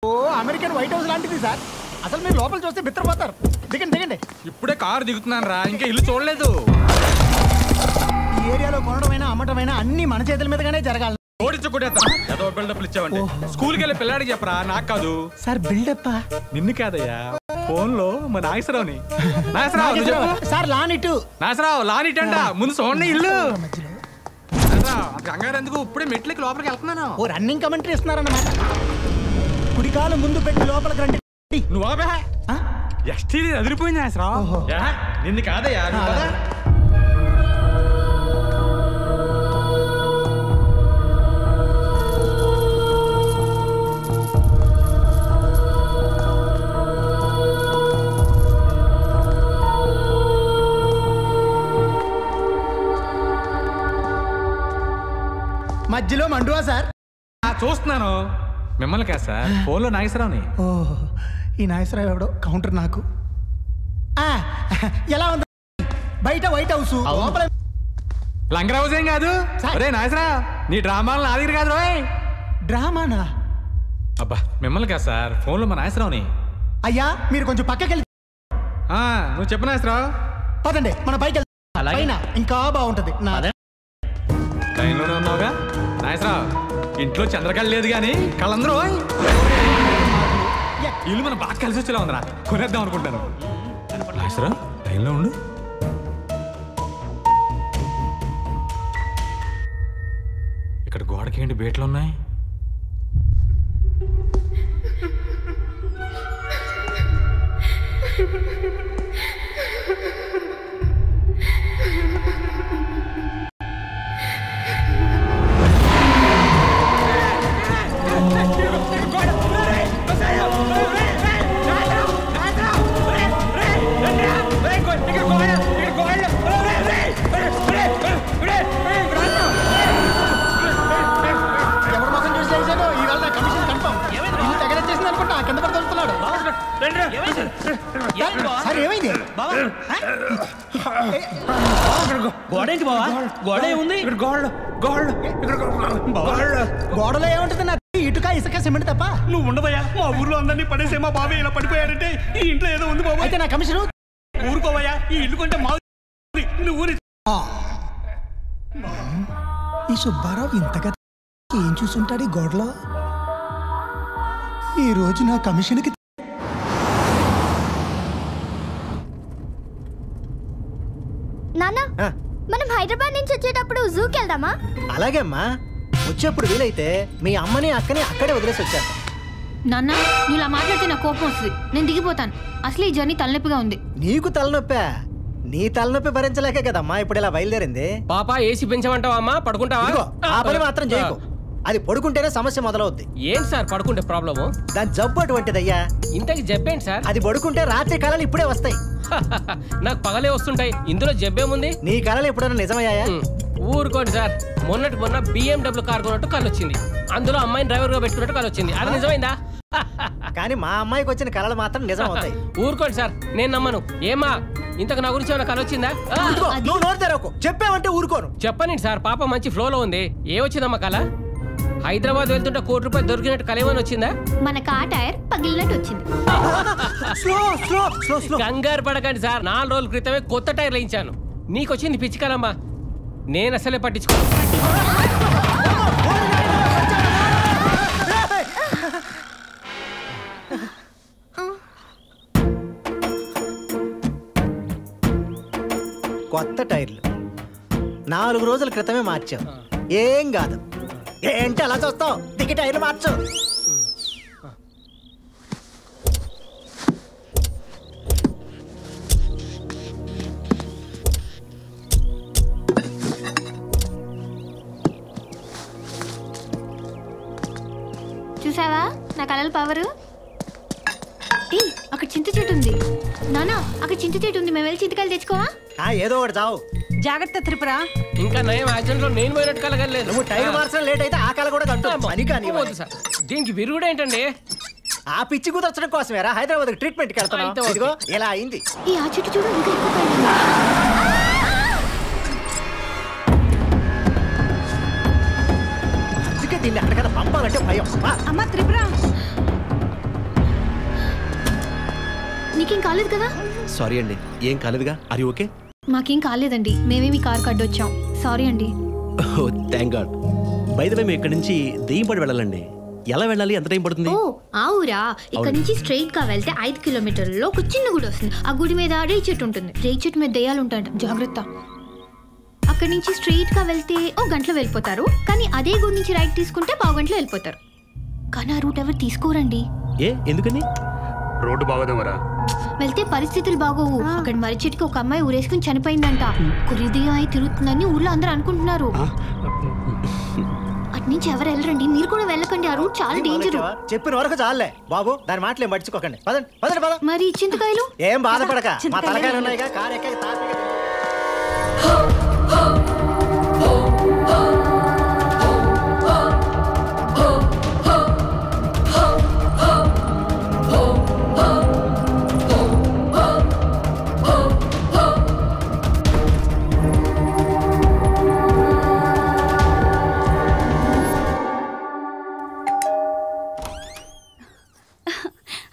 ఓ American white house లాంటిది sir. అసలు మీరు లోపల చూస్తే బిత్తరపోతారు. దిగండి దిగండి. ఇప్పుడే కారు దిగుతున్నాను రా, ఇంకా ఇల్లు చూడలేదు. ఈ ఏరియాలో కొనడమైనా అమ్మటమైనా అన్ని మన చేతుల మీదగానే జరగాలి. ఏదో బిల్డప్ ఇచ్చావంటే స్కూల్కి వెళ్ళి పిల్లాడికి చెప్పరా, నాకు కాదు. సార్ బిల్డప్ నిన్ను కాదయ్యా, ఫోన్ లో మా నాగేశ్వరరావుని. సార్ లానిట్ నాగేశ్వరరావు లానిట్ అంట. ముందు చూడండి ఇల్లు. గంగారు ఎందుకు ఇప్పుడే మెట్లకి లోపలికి వెళ్తున్నాను. ఓ రన్నింగ్ కమెంటరీ ఇస్తున్నారన్నమాట. కుడికాలు ముందు పెట్టి లోపలికి రండి. నువ్వు ఎస్టీ అదిరిపోయింది నాగేశ్వరరావు. నిన్ను కాదయ్యా. మధ్యలో మండువా సార్? చూస్తున్నాను. మిమ్మల్ని కాదు సార్, ఫోన్ లో నాగేశ్వరరావుని. ఓహో, ఈ నాగేశ్వరరావు ఎవడో కౌంటర్ నాకు. ఎలా ఉంది బయట వైట్ హౌస్? లంగర్ హౌస్ ఏం కాదు. అరే నాగేశ్వరరావు, నీ డ్రామాలు నా దగ్గర కాదు రోయ్. డ్రామానా? అబ్బా మిమ్మల్ని కాదు సార్, ఫోన్ లో మా నాగేశ్వరరావుని. అయ్యా మీరు కొంచెం పక్కకి వెళ్ళి. నువ్వు చెప్పు నాగేశ్వరరావు. పదండి మన పైకి వెళ్తాం, ఇంకా బాగుంటది. ట్రైన్లోనే ఉన్నావుగా నాగేశ్వరరావు. ఇంట్లో చంద్రకళ లేదు కానీ కళ్ళందరూ ఇల్లు మనం బాగా కలిసి వచ్చేలా ఉందిరా, కొనేద్దాం అనుకుంటాను. నాగేశ్వరరావు ట్రైన్లో ఉండు. ఇక్కడ గోడకి ఏంటి బేట్లు ఉన్నాయి? గోడలో ఏముంటుంది? ఇటుక ఇసుక సిమెంట్ తప్ప. నువ్వు ఉండవయ్యా, మా ఊర్లో అందరినీ పడేసే మా బాబాయ్ ఇలా పడిపోయాడంటే ఈ ఇంట్లో ఏదో ఉంది బాబా. అయితే నా కమిషను ఊరుకోవయ్యా, ఈ ఇల్లు కొంటే మా ఊరి. ఈ సుబ్బారావు ఇంతగా ఏం చూసుంటాడు ఈ గోడలో? ఈ రోజు నా కమిషన్కి. నాన్న, మనం హైదరాబాద్ నుంచి వచ్చేటప్పుడు జూకి వెళ్దామా? అలాగే అమ్మా, వచ్చేప్పుడు వీలైతే మీ అమ్మని అక్కని అక్కడే వదిలేసి వచ్చాను. నాన్న నువ్వు ఇలా మాట్లాడితే నాకు కోపం వస్తుంది. నేను దిగిపోతాను. అసలు ఈ జర్నీ తలనొప్పిగా ఉంది. నీకు తలనొప్పా? నీ తలనొప్పి భరించలేకే కదమ్మా ఇప్పుడు ఇలా బయలుదేరింది. పాప ఏసీ పెంచమంటావా అమ్మా? పడుకుంటావా? ఆ పని మాత్రం చేయకు. అది పడుకుంటేనే సమస్య మొదలవుద్ది. ఏంటి సార్ పడుకుంటే ప్రాబ్లము? దాని జబ్బు అటువంటిదయ్యా. ఇంతకి జబ్బేంటి సార్? అది పడుకుంటే రాత్రి కళలు ఇప్పుడే వస్తాయి. నాకు పగలే వస్తుంటాయి, ఇందులో జబ్బేముంది? నీ కళలు ఎప్పుడైనా నిజమయ్యాయా? ఊరుకోండి సార్, మొన్న BMW కార్ కొన్నట్టు కళ్ళు వచ్చింది. అందులో అమ్మాయిని డ్రైవర్ గా పెట్టుకున్నట్టు కళ్ళు వచ్చింది. అది నిజమైందా? కానీ మా అమ్మాయికి వచ్చిన కళలు మాత్రం నిజం అవుతాయి. ఊరుకోండి సార్, నేను నమ్మను. ఏమా ఇంతకు నా గురించి ఏమైనా కళ వచ్చిందా? నువ్వు నోరు తెరవకు, చెప్పావంటే ఊరుకోను. చెప్పనండి సార్, పాప మంచి ఫ్లోలో ఉంది. ఏ వచ్చిందమ్మా కళ? హైదరాబాద్ వెళ్తుంటే ₹1 దొరికినట్టు కళ ఏమైనా వచ్చిందా? మన కార్ టైర్ పగిలినట్టు వచ్చింది. కంగారు పడకండి సార్, 4 రోజుల క్రితమే కొత్త టైర్ వేయించాను. నీకు వచ్చింది పిచ్చి కలమ్మా, నేను అసలే పట్టించుకో. కొత్త టైర్లు 4 రోజుల క్రితమే మార్చాం. ఏం కాదు. ఏంటి అలా చూస్తావు? దిగి టైర్లు మార్చు. చూసావా నా కళల పవరు? అక్కడ చింత చెట్టు ఉంది. నానా అక్కడ చింత చెట్టు ఉంది, మేము వెళ్ళి చింతకాయలు తెచ్చుకోవా? ఏదో ఒకటి చావు. జాగ్రత్త త్రిపుర. ఇంకా నయం యాక్సిడెంట్ లో నేను పోయినట్టు కలగలేదు. నువ్వు టైర్ మార్చడం లేట్ అయితే ఆ కళ కూడా కంటు సార్. దీనికి విరుగుడు ఏంటండి? ఆ పిచ్చి కుదర్చడం కోసమేరా హైదరాబాద్ ట్రీట్మెంట్ కి వెళ్తాను. ఇదిగో ఇలా అయింది. ఈ ఆ చెట్టు చూడు, ఇంకా ఎక్కువ. అందుకే దీన్ని అక్కడికన్నా పంపాలంటే భయం. అమ్మ త్రిపుర, నీకేం కాలేదు కదా? సారీ అండి, ఏం కాలేదుగా. Are you okay? మాకేం కాలేదండి, మేమే మీ కార్ కడ్డొచ్చాం. సారీ అండి. Oh thank God. By the way మేము ఇక్కడ నుంచి దెయ్యంపడి వెళ్ళాలండి. ఎలా వెళ్ళాలి? ఎంత టైం పడుతుంది? ఓ ఆ ఊరా? ఇక్కడ నుంచి స్ట్రైట్ గా వెళ్తే 5 కిలోమీటర్లలో ఒక చిన్న గుడి వస్తుంది. ఆ గుడి మీద రేయి చెట్టు ఉంటుంది. రేయి చెట్టు మీద దెయ్యాలు ఉంటాయంట, జాగ్రత్త. అక్కడి నుంచి స్ట్రైట్ గా వెళ్తే ఓ గంటలో వెళ్ళిపోతారు. కానీ అదే గుడి నుంచి రైట్ తీసుకుంటే పావు గంటలో వెళ్ళిపోతారు. కానీ ఆ రూట్ ఎవరు తీసుకోరండి. ఏ ఎందుకని? రోడ్డు బాగోదేమరా? వెళ్తే పరిస్థితులు బాగోవు. అక్కడ మర్రి చెట్టుకి ఒక అమ్మాయి ఊరేసుకుని చనిపోయిందంట. కురిదయం అయి తిరుగుతుందని ఊర్లో అందరూ అనుకుంటున్నారు. అటు నుంచి ఎవరు వెళ్ళరండి, మీరు కూడా వెళ్ళకండి. ఆ రూట్ చాలా డేంజర్. చెప్పిన వరకు చాలే బాబు, దాని మాటలేం పట్టించుకోకండి. పదండి పదండి పద. మరి చింతకాయలు? ఏం బాధపడక, మా తలకాయలు ఉన్నాయిగా. కారు ఎక్కక తాపీగా.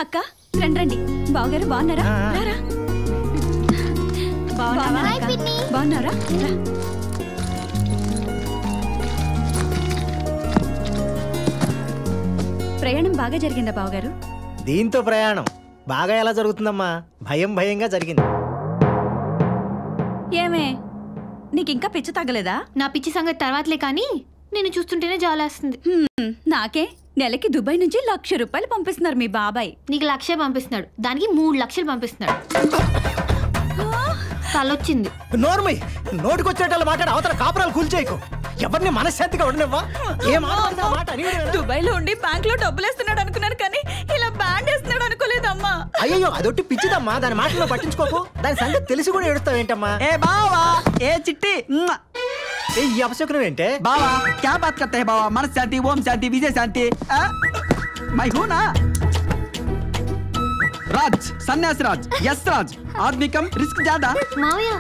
అక్క రండి. బావగారు బాగున్నారా? రారా. బాగున్నారా? ప్రయాణం బాగా జరిగిందా బావగారు? దీంతో ప్రయాణం బాగా ఎలా జరుగుతుందమ్మా? భయంగా జరిగింది. ఏమే నీకింకా పిచ్చి తగ్గలేదా? నా పిచ్చి సంగతి తర్వాతలే, కానీ నేను చూస్తుంటేనే జాలేస్తుంది. నాకే నెలకి దుబాయ్ నుంచి ₹1,00,000 పంపిస్తున్నారు మీ బాబాయ్. నీకు 1,00,000 పంపిస్తున్నాడు, దానికి 3 లక్షలు పంపిస్తున్నాడు. తలొచ్చింది. నోర్మై, నోటికొచ్చేటట్లు మాట్లాడి అవతల కాపురాలు కూల్చేయకు. ఎవరిని మనశ్శాంతిగా ఉండనివ్వా. దుబాయ్ లో ఉండి బ్యాంక్ లో డబ్బులు వేస్తున్నాడు అనుకున్నాను, కానీ ఇలా బ్యాండ్ వేస్తున్నాడు అనుకోలేదమ్మా. అయ్యో అదొట్టి పిచ్చిదమ్మా, దాని మాటలో పట్టించుకోకు. దాని సంగతి తెలిసి కూడా ఏడుస్తావేంటమ్మా? ఏ బావా, ఏ చిట్టి ఈ అపశకునం ఏంటే? బావా క్యా బాత్ కర్తే హై బావా? మన శాంతి, ఓం శాంతి, విజయ శాంతి. మై హూ నా రాజ్, సన్యాసి రాజ్. ఎస్ రాజ్, ఆద్మీ కమ్ రిస్క్ జ్యాదా. మావయ్య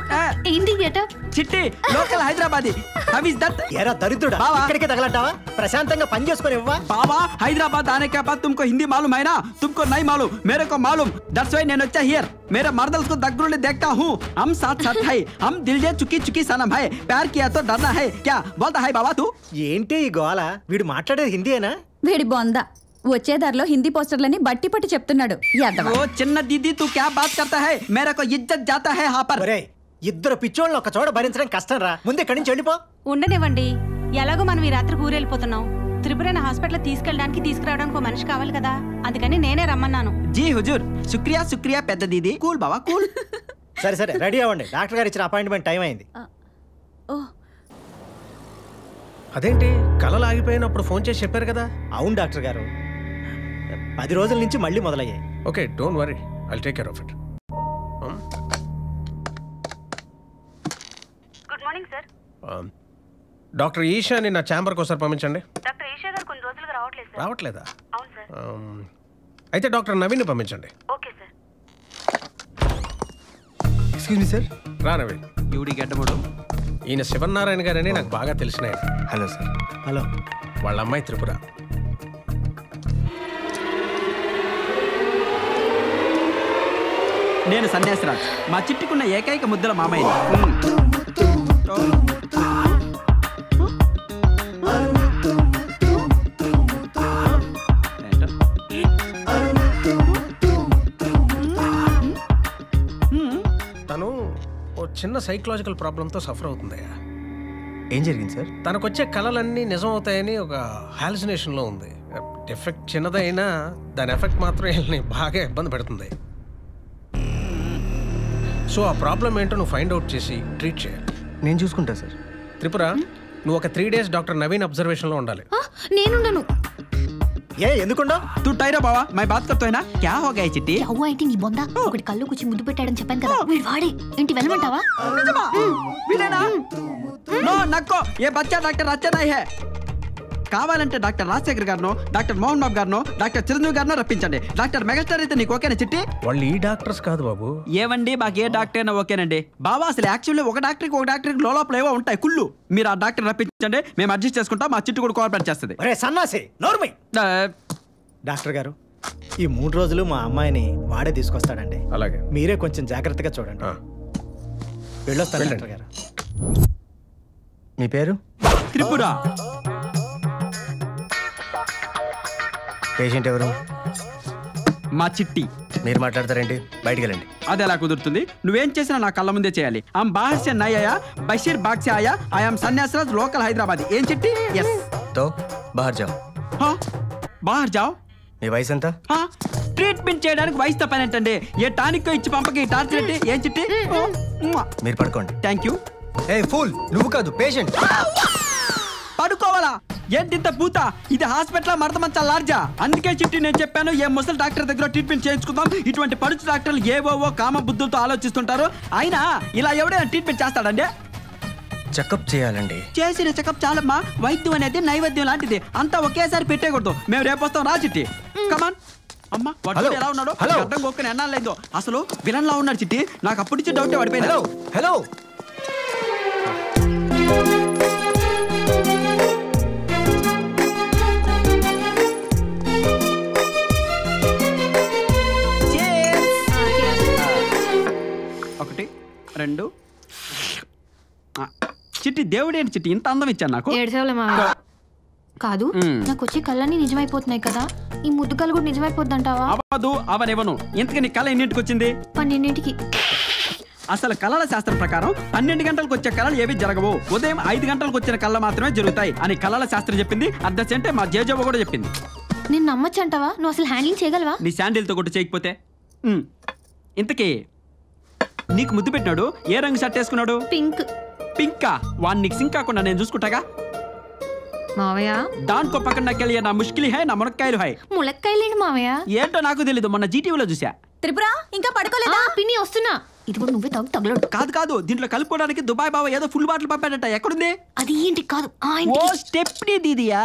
ఏంటి getup? Chitti local Hyderabadi. How is that? ఎరా దరిద్రుడా, ఇక్కడికే తగలడ్డావా? ప్రశాంతంగా పని చేసుకొని ఇవ్వా. బావా హైదరాబాద్ आने के बाद तुमको हिंदी मालूम है ना? तुमको नहीं मालूम, मेरे को मालूम. That's why నేను వచ్చా హియర్. मेरे मर्दल्स को दगड़ुले देखता हूँ. हम साथ साथ है, हम दिल जे चुकी चुकी सनम है. प्यार किया तो डरना है क्या? बोलता है बाबा तू. ఏంటి ఈ గోల? వీడు మాట్లాడేది హిందీయేనా? వీడి బొందా వచ్చే దారిలో హిందీ పోస్టర్లని బట్టి పట్టి చెప్తున్నాడు. ఓ చిన్న దీదీ తూ క్యా బాత్ కర్తా హై? మేరా కో ఇజ్జత్ జాతా హై హా పర్. ఒరేయ్, ఇద్దరు పిచ్చోళ్ళని ఒక చోట భరించడం కష్టం రా. ముందు ఇక్కడి నుంచి వెళ్ళిపో. ఉండనివ్వండి, ఎలాగో మనం ఈ రాత్రి ఊరెళ్ళిపోతున్నాం. త్రిపురని హాస్పిటల్ తీసుకెళ్ళడానికి తీసుకురావడానికి ఒక మనిషి కావాలి కదా, అందుకని నేనే రమ్మన్నాను. జీ హుజూర్, శుక్రియా శుక్రియా పెద్ద దీదీ. కూల్ బావా కూల్. సరే రెడీ అవ్వండి, డాక్టర్ గారు ఇచ్చిన అపాయింట్మెంట్ టైం అయింది. అదేంటి కళలు ఆగిపోయినప్పుడు ఫోన్ చేసి చెప్పారు కదా? అవును డాక్టర్ గారు, 10 రోజుల నుంచి మళ్ళీ మొదలయ్యాయి. Okay, don't worry, I'll take care of it. Good morning sir. Doctor Eshani నా ఛాంబర్కి ఒకసారి పంపించండి. డాక్టర్ ఈషా గారు కొన్ని రోజులుగా రావట్లేదు సార్. రావట్లేదా? అవును సార్. అయితే డాక్టర్ నవీన్ పంపించండి. Okay sir. Excuse me sir. రా నవీన్. యూడి గడ్డముడు. ఈయన శివనారాయణ గారని నాకు బాగా తెలిసిన ఆయన. Hello sir. హలో. వాళ్ళ అమ్మాయి త్రిపుర. నేను సన్యాసి రాజ్, మా చిట్టుకున్న ఏకైక ముద్దల మామయ్య. తను ఓ చిన్న సైకలాజికల్ ప్రాబ్లంతో సఫర్ అవుతుందయ్యా. ఏం జరిగింది సార్? తనకొచ్చే కళలన్నీ నిజం అవుతాయని ఒక హాలుసినేషన్లో ఉంది. ఎఫెక్ట్ చిన్నదైనా దాని ఎఫెక్ట్ మాత్రం వీళ్ళని బాగా ఇబ్బంది పెడుతుంది. సో ఆ ప్రాబ్లం ఏంటో నువ్వు ఫైండ్ అవుట్ చేసి ట్రీట్ చేయాలి. నేను చూసుకుంటా సార్. త్రిపుర, నువ్వు ఒక 3 days డాక్టర్ నవీన్ అబ్జర్వేషన్లో ఉండాలి. నేనుండను. ఏ ఎందుకుండా? తూ టైరా బావా, మై బాత్ కర్తో హై నా? క్యా హో గయా చిట్టి? అవ్వ అయితే నీ బొందా ఒకటి కళ్ళు కూర్చి ముద్దు పెట్టాడని చెప్పాను కదా, వీడు వాడే. ఏంటి వెళ్ళమంటావా? వీడేనా? నో నక్కో, ఏ బచ్చా డాక్టర్ అచ్చా నహీ హై. కావాలంటే doctor Rajasekhar గారినో, doctor Mohan Babu గారినో, doctor Chiranjeevi గారినో రప్పించండి. Doctor megastar అయితే నీకు ఓకేనా చిట్టి? వాళ్ళు ఈ డాక్టర్స్ కాదు బాబు. ఏవండి, మాకు ఏ డాక్టర్ అయినా ఓకేనండి. బాబా అసలు యాక్చువల్లీ ఒక డాక్టర్కి లోపల ఏవో ఉంటాయి కుళ్ళు. మీరు ఆ డాక్టర్ రప్పించండి, మేము అడ్జస్ట్ చేసుకుంటాం. మా చిట్టు కూడా కోఆపరేట్ చేస్తుంది. ఒరే సన్నాసి, నోర్మై. డాక్టర్ గారు, ఈ 3 రోజులు మా అమ్మాయిని వాడే తీసుకొస్తాడండి. అలాగే. మీరే కొంచెం జాగ్రత్తగా చూడండి. వెళ్ళొస్తాను డాక్టర్ గారు. మీ పేరు? త్రిపుర. పేషెంట్ ఎవరు? మా చిట్టి. మీరు మాట్లాడతారేంటి? బయటికి వెళ్ళండి. అది ఎలా కుదురుతుంది? నువ్వేం చేసినా నా కళ్ళ ముందే చేయాలి. ఆమ్ బాహర్ సే నై ఆయా, బషీర్ బాగ్ సే ఆయా, ఐ యామ్ సన్యాసరాజ్, లోకల్ హైదరాబాద్. ఏం చిట్టి? ఎస్. తో బాహర్ జాओ. బాహర్ జాओ. మీ వయసు ఎంత? ట్రీట్మెంట్ చేయడానికి వయసుతో పని ఏంటండి? ఏ టానిక్ ఇచ్చి పంపకి టార్చర్ ఏంటి? ఏం చిట్టి? మీరు పడుకోండి. Thank you. ఏ ఫూల్, నువ్వు కాదు పేషెంట్. పడుకోవాలా? ఏంటింత పూత? ఇది హాస్పిటల్ మడత మంచా లార్జా? అందుకే చిట్టి నేను చెప్పాను, ఏ ముసలి డాక్టర్ దగ్గర ట్రీట్మెంట్ చేయించుకుందాం. ఇటువంటి పడుచు డాక్టర్లు ఏవోవో కామ బుద్ధులతో ఆలోచిస్తుంటారు. అయినా ఇలా ఎవడైనా ట్రీట్మెంట్ చేస్తాడండి? చెకప్ చేయాలండి. చేసిన చెకప్ చాలమ్మా. వైద్యం అనేది నైవేద్యం లాంటిది. అంతా ఒకేసారి పెట్టేకూడదు. మేము రేపు వస్తాం, రా చిట్టి. కమాన్. అమ్మా వాడు ఎలా ఉన్నాడు? అర్థం కొక్కని ఎన్నాళ్ళైందో. అసలు విలన్ లా ఉన్నాడు చిట్టి. నాకు అప్పటి నుంచి డౌట్ పడిపోయింది. Hello hello. ఒకటి, రెండు. చిట్టి దేవుడేంటి చిట్టి ఇంత అందం ఇచ్చాను నాకు? ఏడ్చేవాళ్ళ మావయ్య. కాదు, నాకు వచ్చే కళ్ళన్నీ నిజమైపోతున్నాయి కదా, ఈ ముద్దు కళ్ళు కూడా నిజమైపోద్దంటావా? అవ్వదు, అవనివ్వను. ఇంతకీ నీ కళ ఎన్నింటికి వచ్చింది? 12ంటికి. అసలు కళల శాస్త్రం ప్రకారం 12 గంటలకు వచ్చే కళలు ఏవి జరగవు. ఉదయం 5 గంటలకు వచ్చిన కళ మాత్రమే జరుగుతాయి అని కళల శాస్త్రం చెప్పింది. అద్దెంటే మా జేజవ్వ కూడా చెప్పింది. నేను నమ్మచ్చంటావా? నువ్వు అసలు హ్యాండిల్ చేయగలవా? నీ శాండిల్తో కొట్టు చేయకపోతే. ఇంతకీ నీకు ముద్దు పెట్టినాడు ఏ రంగు షర్ట్ వేసుకున్నాడు? పింక్. పింకా? వాడిని నీకు సింక్ కాకుండా నేను చూసుకుంటాగా. మావయ్య దానికో పక్కన నక్కెళ్ళి నా ముష్కిలి హై, నా మునక్కాయలు హై. ములక్కాయలేండి మావయ్య. ఏంటో నాకు తెలీదు, మొన్న జీటీవీలో చూసా. త్రిపుర ఇంకా పడుకోలేదా? పిన్ని వస్తున్నా. ఇది కూడా నువ్వే తగలడు. కాదు కాదు, దీంట్లో కలుపుకోవడానికి దుబాయ్ బావ ఏదో ఫుల్ బాటిల్ పంపాడట. ఎక్కడుంది అది? ఏంటి కాదు, ఓ స్టెప్నీ దీదియా.